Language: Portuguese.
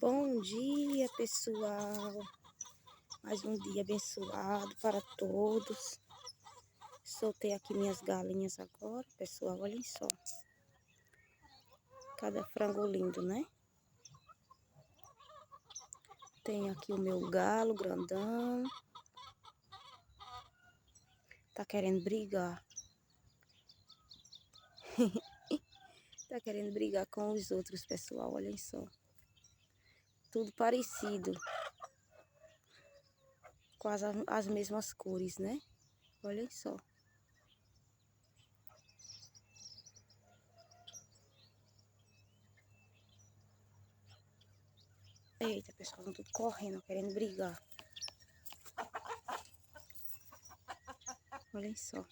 Bom dia, pessoal. Mais um dia abençoado para todos. Soltei aqui minhas galinhas agora, pessoal. Olhem só. Cada frango lindo, né? Tem aqui o meu galo grandão. Tá querendo brigar. Tá querendo brigar com os outros, pessoal. Olhem só. Tudo parecido. Quase as mesmas cores, né? Olhem só. Eita, pessoal, estão tudo correndo, querendo brigar. Olhem só.